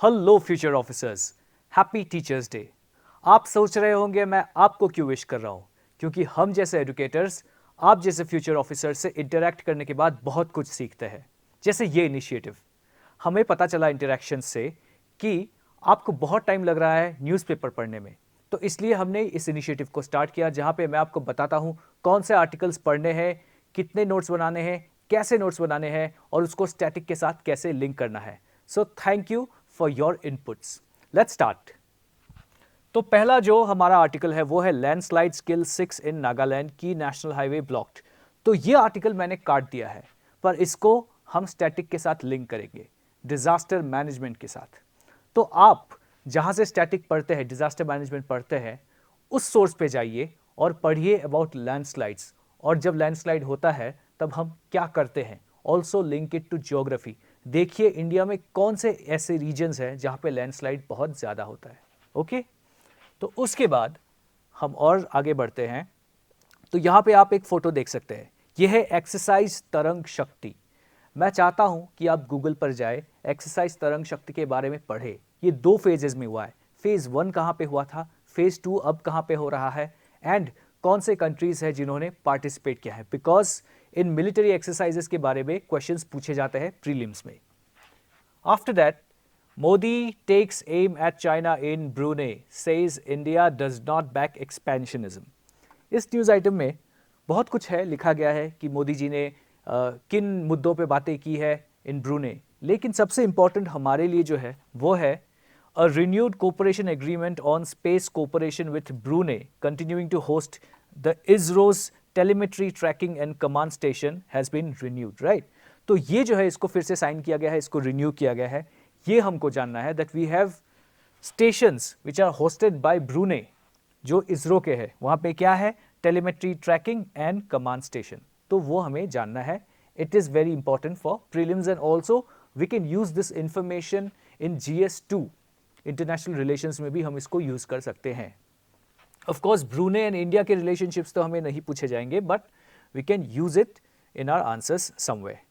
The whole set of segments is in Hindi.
Hello future officers, happy teachers day. आप सोच रहे होंगे मैं आपको क्यों विश कर रहा हूं, क्योंकि हम जैसे एजुकेटर्स आप जैसे फ्यूचर ऑफिसर से इंटरैक्ट करने के बाद बहुत कुछ सीखते हैं। जैसे ये इनिशिएटिव, हमें पता चला इंटरैक्शन से कि आपको बहुत टाइम लग रहा है न्यूज़पेपर पढ़ने में। तो इसलिए हमने इस इनिशिएटिव को स्टार्ट किया जहां पे मैं आपको बताता हूं कौन से आर्टिकल्स पढ़ने हैं, कितने नोट्स बनाने हैं, कैसे नोट्स बनाने हैं और उसको स्टैटिक के साथ कैसे लिंक करना है। So thank you for your inputs. Let's start. तो पहला जो हमारा आर्टिकल है वो है लैंडस्लाइड स्किल 6 इन नागालैंड की नेशनल हाईवे ब्लॉक्ड। तो ये आर्टिकल मैंने काट दिया है, पर इसको हम स्टैटिक के साथ लिंक करेंगे, डिजास्टर मैनेजमेंट के साथ। तो आप जहां से स्टैटिक पढ़ते हैं, डिजास्टर मैनेजमेंट पढ़ते हैं, उस सोर्स पे जाइए और पढ़िए अबाउट लैंडस्लाइड्स। और जब लैंडस्लाइड होता है तब हम क्या करते हैं, also link it to geography. देखिए इंडिया में कौन से ऐसे रीजन्स हैं जहां पे लैंडस्लाइड बहुत ज़्यादा होता है। ओके, तो उसके बाद हम और आगे बढ़ते हैं। तो यहाँ पे आप एक फोटो देख सकते हैं, यह है एक्सरसाइज तरंग शक्ति। मैं चाहता हूं कि आप गूगल पर जाए, एक्सरसाइज तरंग शक्ति के बारे में पढ़े। ये 2 फेजेस में हुआ है। फेज 1 कहाँ पे हुआ था, फेज 2 अब कहाँ पे हो रहा है, एंड कौन से कंट्रीज हैं जिन्होंने पार्टिसिपेट किया है। बिकॉज इन मिलिट्री एक्सरसाइजेस के बारे में क्वेश्चंस पूछे जाते हैं प्रीलिम्स में। After that, Modi takes aim at China in Brunei, says India does not back expansionism. इस न्यूज़ आइटम में बहुत कुछ है, लिखा गया है कि मोदी जी ने किन मुद्दों पे बातें की है इन ब्रूने। लेकिन सबसे इंपॉर्टेंट हमारे लिए जो है वो है a renewed cooperation agreement on space cooperation with Brunei continuing to host the ISRO's telemetry tracking and command station has been renewed, right. तो ये जो है इसको फिर से साइन किया गया है, इसको रिन्यू किया गया है। ये हमको जानना है that we have stations which are hosted by Brunei, जो इसरो के हैं। वहां पे क्या है, telemetry tracking and command station. तो वो हमें जानना है। It is very important for prelims and also we can use this information in GS2, international relations में भी हम इसको यूज कर सकते हैं। Of course Brunei and India के रिलेशनशिप्स तो हमें नहीं पूछे जाएंगे, but we can use it in our answers somewhere.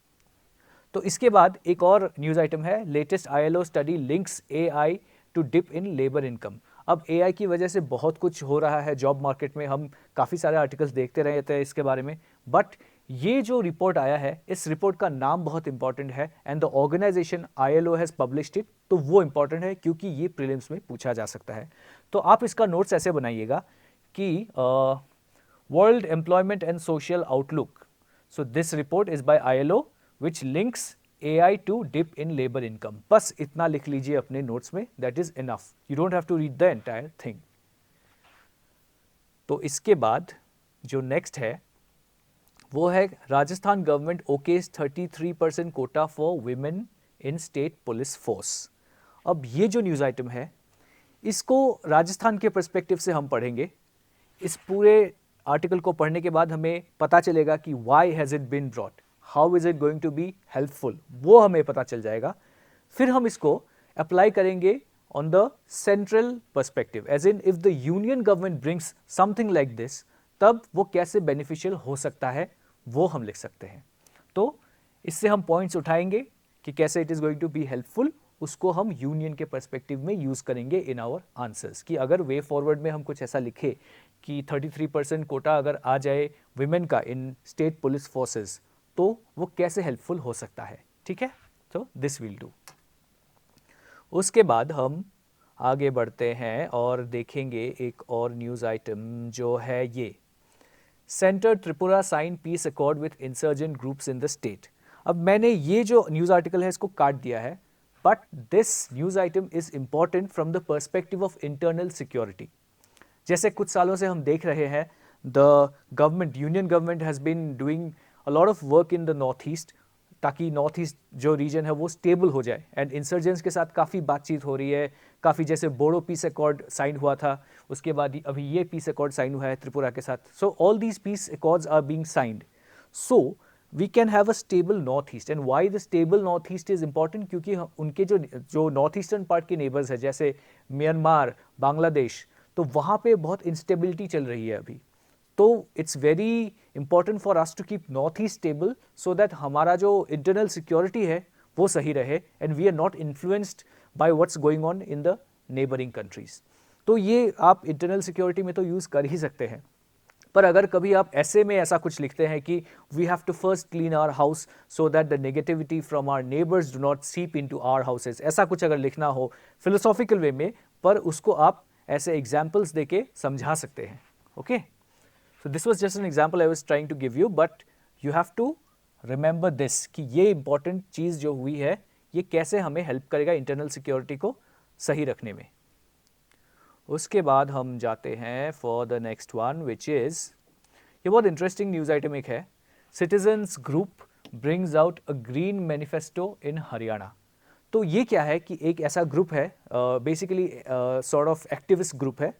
तो इसके बाद एक और न्यूज़ आइटम है, latest ILO study links AI to dip in labour income. अब AI की वजह से बहुत कुछ हो रहा है जॉब मार्केट में, हम काफ़ी सारे आर्टिकल्स देखते रहते हैं इसके बारे में। बट ये जो रिपोर्ट आया है, इस रिपोर्ट का नाम बहुत इंपॉर्टेंट है and the organisation ILO has published it. तो वो इंपॉर्टेंट है क्योंकि ये प्रीलिम्स में पूछा जा सकता है। तो आप इसका नोट्स ऐसे बनाइएगा कि world employment and social outlook, so this report is by ILO which links AI to dip in labor income। बस इतना लिख लीजिए अपने नोट्स में, that is enough, you don't have to read the entire thing। तो इसके बाद जो नेक्स्ट है वो है Rajasthan government okays 33% Kota for women in state police force. अब ये जो न्यूज़ आइटम है इसको राजस्थान के पर्सपेक्टिव से हम पढ़ेंगे। इस पूरे आर्टिकल को पढ़ने के बाद हमें पता चलेगा कि why has it been brought, how is it going to be helpful, वो हमें पता चल जाएगा। फिर हम इसको अप्लाई करेंगे on the central perspective, as in if the union government brings something like this, तब वो कैसे बेनिफिशियल हो सकता है वो हम लिख सकते हैं। तो इससे हम पॉइंट्स उठाएंगे कि कैसे it is going to be helpful, उसको हम यूनियन के पर्सपेक्टिव में यूज करेंगे इन आवर आंसर्स। कि अगर वे फॉरवर्ड में हम कुछ ऐसा लिखे कि 33% कोटा अगर आ जाए विमेन का इन स्टेट पुलिस फोर्सेस, तो वो कैसे हेल्पफुल हो सकता है। ठीक है, तो दिस विल डू। उसके बाद हम आगे बढ़ते हैं और देखेंगे एक और न्यूज़ आइटम जो है ये, centre Tripura sign peace accord with insurgent groups in the state. अब मैंने ये जो न्यूज़ आर्टिकल है इसको काट दिया है, but this news item is important from the perspective of internal security. जैसे कुछ सालों से हम देख रहे हैं the government, union government has been doing a lot of work in the north east, ताकि नॉर्थ ईस्ट जो रीजन है वो स्टेबल हो जाए। एंड इंसर्जेंट्स के साथ काफ़ी बातचीत हो रही है, काफ़ी, जैसे बोडो पीस अकॉर्ड साइन हुआ था, उसके बाद अभी ये पीस अकॉर्ड साइन हुआ है त्रिपुरा के साथ। So all these peace accords are being signed, so we can have a stable north east. And why the stable north east is important, क्योंकि उनके जो नॉर्थ ईस्टर्न पार्ट के नेबर्स है जैसे म्यांमार, बांग्लादेश, तो वहाँ पे बहुत इंस्टेबिलिटी चल रही है अभी। तो it's very important for us to keep north east stable, so that हमारा जो इंटरनल सिक्योरिटी है वो सही रहे and we are not influenced by what's going on in the neighbouring countries. तो ये आप इंटरनल सिक्योरिटी में तो यूज़ कर ही सकते हैं, पर अगर कभी आप ऐसे में ऐसा कुछ लिखते हैं कि we have to first clean our house so that the negativity from our neighbours do not seep into our houses, ऐसा कुछ अगर लिखना हो फिलोसॉफिकल वे में, पर उसको आप ऐसे एग्जाम्पल्स देके समझा सकते हैं। Okay, so this was just an example I was trying to give you, but you have to remember this कि ये इंपॉर्टेंट चीज़ जो हुई है ये कैसे हमें हेल्प करेगा इंटरनल सिक्योरिटी को सही रखने में। उसके बाद हम जाते हैं for the next one which is, ये बहुत इंटरेस्टिंग न्यूज़ आइटम एक है, citizens group brings out a green manifesto in Haryana. तो ये क्या है कि एक ऐसा ग्रुप है, basically sort of activist group है,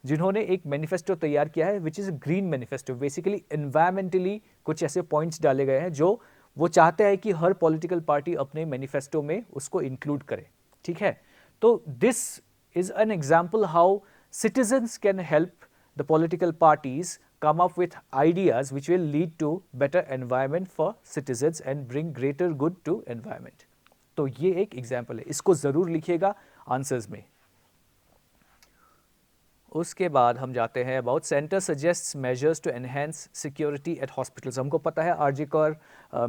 जिन्होंने एक मैनिफेस्टो तैयार किया है which is green manifesto. Basically environmentally कुछ ऐसे पॉइंट्स डाले गए हैं जो वो चाहते हैं कि हर पॉलिटिकल पार्टी अपने मैनिफेस्टो में उसको इंक्लूड करे। ठीक है, तो this is an example how citizens can help the political parties come up with ideas which will lead to better environment for citizens and bring greater good to environment. तो ये एक एग्जाम्पल है, इसको ज़रूर लिखिएगा आंसर्स में। उसके बाद हम जाते हैं about centre suggests measures to enhance security at hospitals. हमको पता है आरजी कौर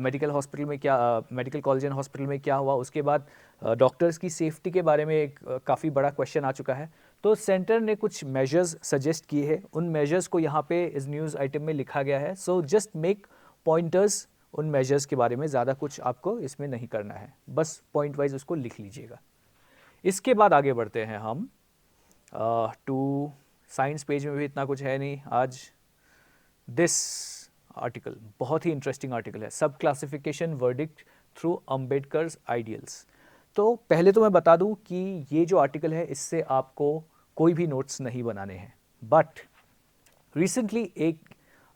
मेडिकल हॉस्पिटल में क्या, मेडिकल कॉलेज एंड हॉस्पिटल में क्या हुआ, उसके बाद डॉक्टर्स की सेफ्टी के बारे में एक काफ़ी बड़ा क्वेश्चन आ चुका है। तो सेंटर ने कुछ मेजर्स सजेस्ट किए हैं, उन मेजर्स को यहाँ पे इस न्यूज़ आइटम में लिखा गया है। सो जस्ट मेक पॉइंटर्स उन मेजर्स के बारे में, ज़्यादा कुछ आपको इसमें नहीं करना है, बस पॉइंट वाइज उसको लिख लीजिएगा। इसके बाद आगे बढ़ते हैं हम टू साइंस पेज में भी इतना कुछ है नहीं आज। दिस आर्टिकल बहुत ही इंटरेस्टिंग आर्टिकल है, सब classification verdict through Ambedkar's ideals. तो पहले तो मैं बता दूं कि ये जो आर्टिकल है इससे आपको कोई भी नोट्स नहीं बनाने हैं, बट रिसेंटली एक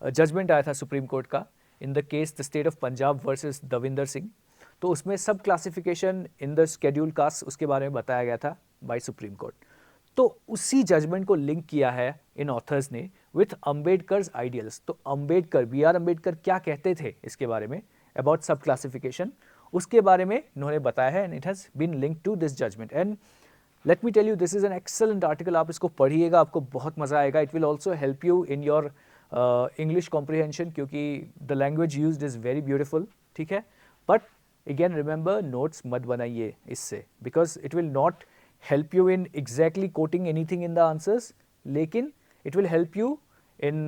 जजमेंट आया था सुप्रीम कोर्ट का in the case the state of Punjab versus Davinder Singh. तो उसमें सब classification in the schedule caste उसके बारे में बताया गया था बाय सुप्रीम कोर्ट। तो उसी जजमेंट को लिंक किया है इन ऑथर्स ने विथ अम्बेडकर्स आइडियल्स। तो अम्बेडकर, बी आर अम्बेडकर क्या कहते थे इसके बारे में अबाउट सब क्लासिफिकेशन, उसके बारे में इन्होंने बताया है and it has been linked to this judgement. And let me tell you this is an excellent article, आप इसको पढ़िएगा, आपको बहुत मजा आएगा। It will also help you in your English comprehension, क्योंकि the language used is very beautiful. ठीक है, बट अगेन रिमेंबर नोट्स मत बनाइए इससे, because it will not help you in exactly quoting anything in the answers, लेकिन it will help you in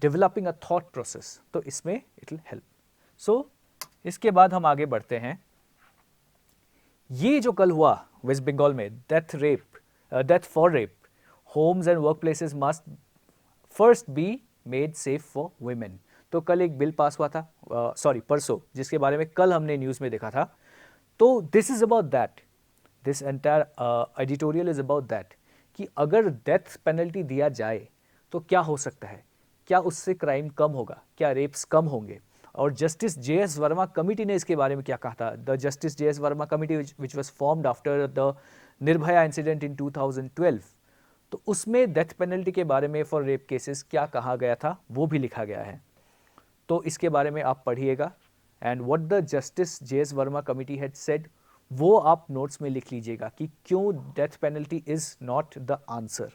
developing a thought process, तो इसमें it will help. So इसके बाद हम आगे बढ़ते हैं। ये जो कल हुआ वेस्ट बंगाल में death for rape, homes and work places must first be made safe for women. तो कल एक बिल पास हुआ था, परसों, जिसके बारे में कल हमने न्यूज़ में देखा था। तो this is about that, this entire editorial is about that कि अगर डेथ पेनल्टी दिया जाए तो क्या हो सकता है, क्या उससे क्राइम कम होगा, क्या रेप्स कम होंगे। और जस्टिस जे.एस. वर्मा कमिटी ने इसके बारे में क्या कहा था, the justice J S. Verma committee which was formed after the Nirbhaya incident in 2012। तो उसमें डेथ पेनल्टी के बारे में फॉर रेप केसेस क्या कहा गया था वो भी लिखा गया है। तो इसके बारे में आप पढ़िएगा and what the justice J S. Verma committee had said वो आप नोट्स में लिख लीजिएगा कि क्यों death penalty is not the answer.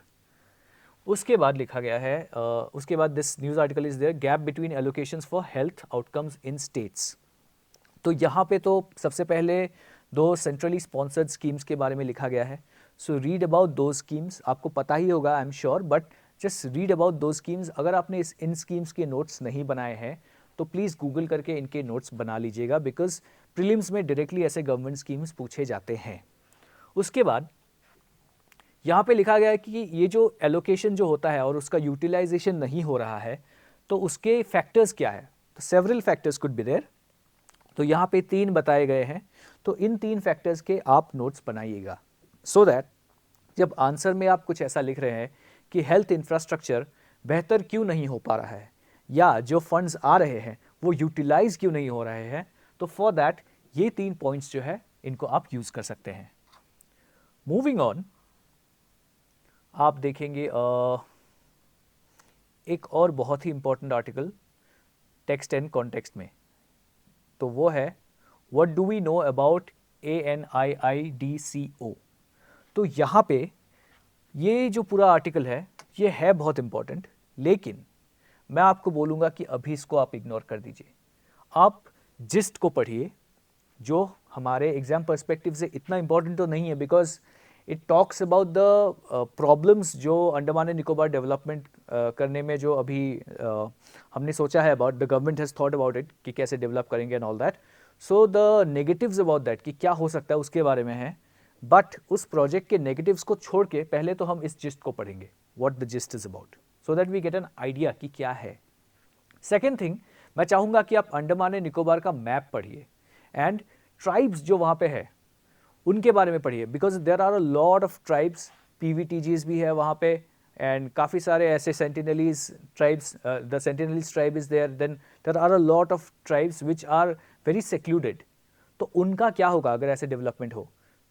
उसके बाद लिखा गया है, उसके बाद this news article is there, gap between allocations for health outcomes in states. तो यहाँ पे तो सबसे पहले दो सेंट्रली स्पॉन्सर्ड स्कीम्स के बारे में लिखा गया है। सो रीड अबाउट दो स्कीम्स, आपको पता ही होगा I am sure, but just read about दो स्कीम्स। अगर आपने इन स्कीम्स के नोट्स नहीं बनाए हैं तो प्लीज़ गूगल करके इनके नोट्स बना लीजिएगा, बिकॉज प्रीलिम्स में डायरेक्टली ऐसे गवर्नमेंट स्कीम्स पूछे जाते हैं। उसके बाद यहाँ पे लिखा गया है कि ये जो एलोकेशन जो होता है और उसका यूटिलाइजेशन नहीं हो रहा है तो उसके फैक्टर्स क्या है। तो several factors could be there, तो यहाँ पे 3 बताए गए हैं। तो इन 3 फैक्टर्स के आप नोट्स बनाइएगा सो दैट जब आंसर में आप कुछ ऐसा लिख रहे हैं कि हेल्थ इंफ्रास्ट्रक्चर बेहतर क्यों नहीं हो पा रहा है या जो फंड्स आ रहे हैं वो यूटिलाइज क्यों नहीं हो रहे हैं, तो फॉर दैट ये 3 पॉइंट्स जो है इनको आप यूज कर सकते हैं। मूविंग ऑन, आप देखेंगे एक और बहुत ही important article text and context में, तो वो है what do we know about ANIIDCO। तो यहाँ पे ये जो पूरा आर्टिकल है ये है बहुत इंपॉर्टेंट, लेकिन मैं आपको बोलूँगा कि अभी इसको आप इग्नोर कर दीजिए। आप जिस्ट को पढ़िए, जो हमारे एग्जाम पर्सपेक्टिव से इतना इंपॉर्टेंट तो नहीं है, because it talks about the problems जो अंडमान एंड निकोबार डेवलपमेंट करने में जो अभी हमने सोचा है about, the government has thought about it कि कैसे डेवलप करेंगे and all that. So the negatives about that कि क्या हो सकता है उसके बारे में है, बट उस प्रोजेक्ट के नेगेटिव्स को छोड़ के पहले तो हम इस जिस्ट को पढ़ेंगे, what the gist is about, so that we get an idea कि क्या है। सेकेंड थिंग, मैं चाहूँगा कि आप अंडमान एंड निकोबार का मैप पढ़िए एंड ट्राइब्स जो वहाँ पे है उनके बारे में पढ़िए, because there are a lot of tribes, PVTGs भी है वहाँ पे, एंड काफ़ी सारे ऐसे Sentinelese tribes, the Sentinelese tribe is there, then there are a lot of tribes which are very secluded. तो उनका क्या होगा अगर ऐसे डेवलपमेंट हो,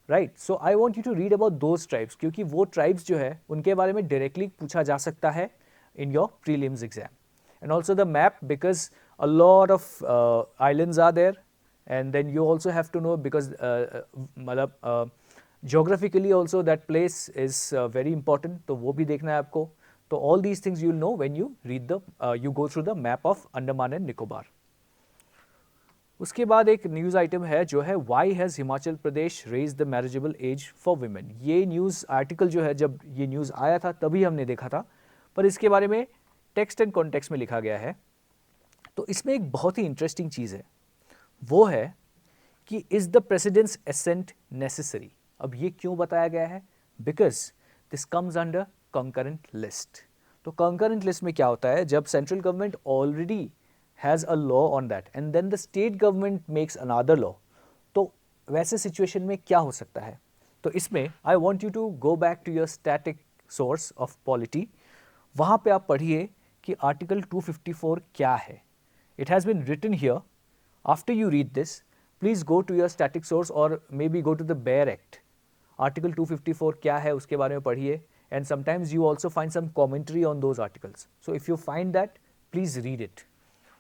right? So I want you to read about those tribes, क्योंकि वो ट्राइब्स जो है उनके बारे में डायरेक्टली पूछा जा सकता है in your prelims exam. And also the map, because a lot of islands are there, and then you also have to know, because geographically also that place is very important, तो वो भी देखना है आपको। तो all these things you'll know when you read the you go through the map of Andaman and Nicobar। उसके बाद एक न्यूज़ आइटम है जो है why has Himachal Pradesh raised the marriageable age for women. ये न्यूज़ आर्टिकल जो है, जब ये न्यूज़ आया था तभी हमने देखा था, पर इसके बारे में टेक्स्ट एंड कॉन्टेक्स्ट में लिखा गया है। तो इसमें एक बहुत ही इंटरेस्टिंग चीज़ है, वो है कि is the president's assent necessary. अब ये क्यों बताया गया है? Because this comes under concurrent list. तो कंकरेंट लिस्ट में क्या होता है, जब central government already has a law on that and then the state government makes another law, तो वैसे सिचुएशन में क्या हो सकता है? तो इसमें I want you to go back to your static source of polity. वहाँ पे आप पढ़िए कि आर्टिकल 254 क्या है। It has been written here. After you read this, please go to your static source और maybe go to the bare act. Article 254 क्या है उसके बारे में पढ़िए, and sometimes you also find some commentary on those articles. So if you find that, please read it.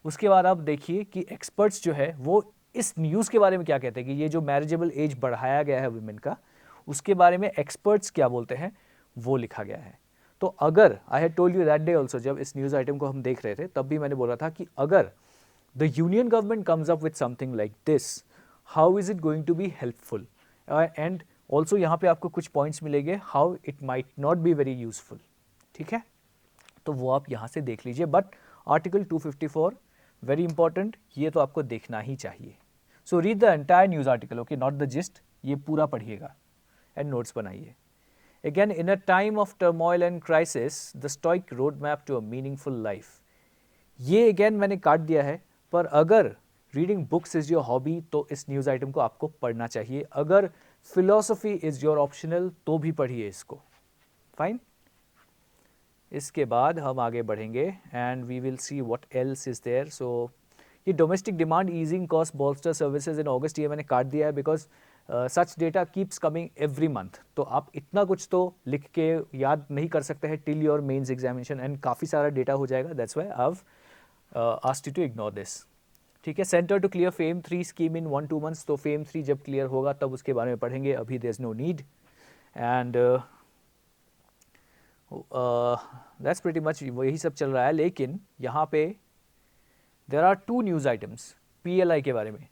उसके बाद आप देखिए कि एक्सपर्ट्स जो है वो इस न्यूज़ के बारे में क्या कहते हैं, कि ये जो मैरिजेबल एज बढ़ाया गया है वुमेन का, उसके बारे में एक्सपर्ट्स क्या बोलते हैं वो लिखा गया है। तो अगर I had told you that day also, जब इस न्यूज़ आइटम को हम देख रहे थे तब भी मैंने बोला था कि अगर the union government comes up with something like this, how is it going to be helpful, and also यहाँ पे आपको कुछ पॉइंट्स मिलेंगे how it might not be very useful. ठीक है, तो वो आप यहाँ से देख लीजिए, बट आर्टिकल 254 वेरी इंपॉर्टेंट, ये तो आपको देखना ही चाहिए। So read the entire news article, okay, not the gist, ये पूरा पढ़िएगा एंड नोट्स बनाइए। Again, in a time of turmoil and crisis, the stoic roadmap to a meaningful life. ये again मैंने काट दिया है, पर अगर reading books is your hobby तो इस न्यूज़ आइटम को आपको पढ़ना चाहिए। अगर फिलोसफी इज योर ऑप्शनल तो भी पढ़िए इसको। फाइन, इसके बाद हम आगे बढ़ेंगे and we will see what else is there. So ये domestic demand easing cost bolster services in August, ये मैंने काट दिया है because such data keeps coming every month. तो आप इतना कुछ तो लिख के याद नहीं कर सकते हैं till your mains examination, and काफ़ी सारा डेटा हो जाएगा, that's why I have asked you to ignore this. ठीक है, centre to clear FAME 3 scheme in 1-2 months. तो फेम 3 जब क्लियर होगा तब उसके बारे में पढ़ेंगे, अभी there is no need. And that's pretty much, वही सब चल रहा है। लेकिन यहाँ पे there are 2 news items PLI के बारे में।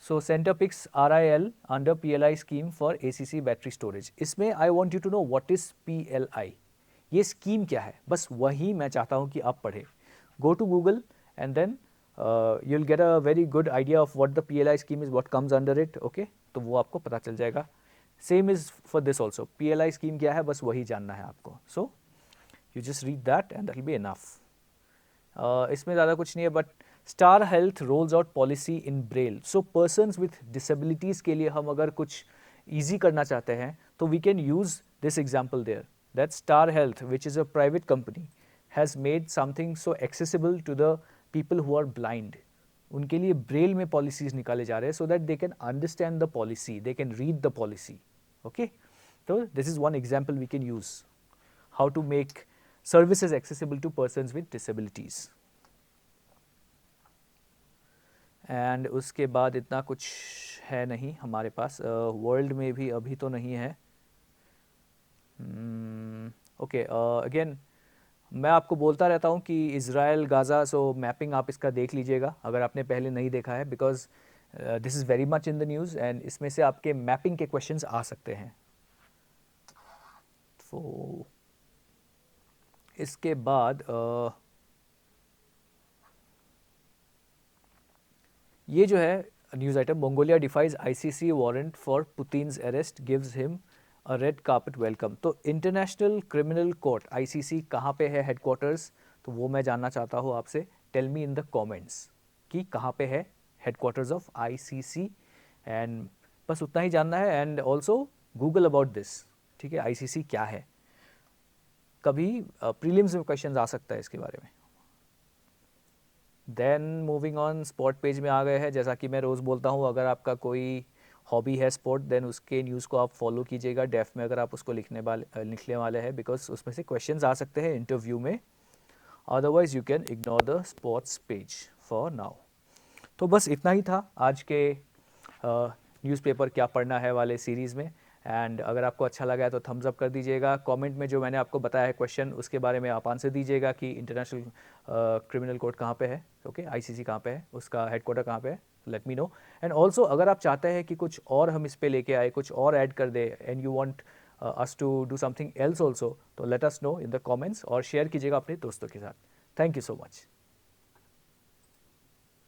So centre picks RIL under PLI scheme for ACC battery storage. इसमें I want you to know what is PLI, ये स्कीम क्या है, बस वही मैं चाहता हूँ कि आप पढ़ें। Go to Google and then you'll get a very good idea of what the PLI scheme is, what comes under it, okay? तो वो आपको पता चल जाएगा। Same is for this also, PLI scheme क्या है बस वही जानना है आपको। So you just read that and that will be enough. इसमें ज़्यादा कुछ नहीं है, but star health roles out policy in Braille. So persons with disabilities के लिए हम अगर कुछ ईजी करना चाहते हैं तो we can use this example there, that Star Health which is a private company has made something so accessible to the people who are blind. उनके लिए ब्रेल में पॉलिसीज़ निकाले जा रहे हैं so that they can understand the policy, they can read the policy, okay? तो this is one example we can use how to make services accessible to persons with disabilities. And उसके बाद इतना कुछ है नहीं हमारे पास, वर्ल्ड में भी अभी तो नहीं है। ओके, अगेन मैं आपको बोलता रहता हूँ कि इज़राइल गाज़ा, सो मैपिंग आप इसका देख लीजिएगा अगर आपने पहले नहीं देखा है, because this is very much in the news and इसमें से आपके मैपिंग के क्वेश्चंस आ सकते हैं। तो इसके बाद ये जो है news item, Mongolia defies ICC warrant for Putin's arrest gives him a red carpet welcome. तो इंटरनेशनल क्रिमिनल कोर्ट आईसीसी कहाँ पे है हेडक्वार्टर्स, तो वो मैं जानना चाहता हूँ आपसे। Tell me in the comments कि कहाँ पे है हेडक्वार्टर्स ऑफ आईसीसी, एंड बस उतना ही जानना है। And also Google about this, ठीक है, आईसीसी क्या है। कभी प्रीलिम्स में क्वेश्चन आ सकता है इसके बारे में। Then moving on, sport page में आ गए हैं। जैसा कि मैं रोज़ बोलता हूँ, अगर आपका कोई हॉबी है स्पोर्ट, देन उसके न्यूज़ को आप फॉलो कीजिएगा डेफ में, अगर आप उसको लिखने वाले हैं, बिकॉज उसमें से क्वेश्चंस आ सकते हैं इंटरव्यू में। Otherwise you can ignore the sports page for now. तो बस इतना ही था आज के न्यूज़पेपर क्या पढ़ना है वाले सीरीज़ में। एंड अगर आपको अच्छा लगा है तो थम्स अप कर दीजिएगा। कमेंट में जो मैंने आपको बताया है क्वेश्चन, उसके बारे में आप आंसर दीजिएगा कि इंटरनेशनल क्रिमिनल कोर्ट कहाँ पे है, ओके, आईसीसी कहाँ पे है, उसका हेडक्वार्टर कहाँ पे है, let me know. And also अगर आप चाहते हैं कि कुछ और हम इस पे लेके आए, कुछ और ऐड कर दे, and you want us to do something else also, तो let us know in the comments और शेयर कीजिएगा अपने दोस्तों के साथ। Thank you so much.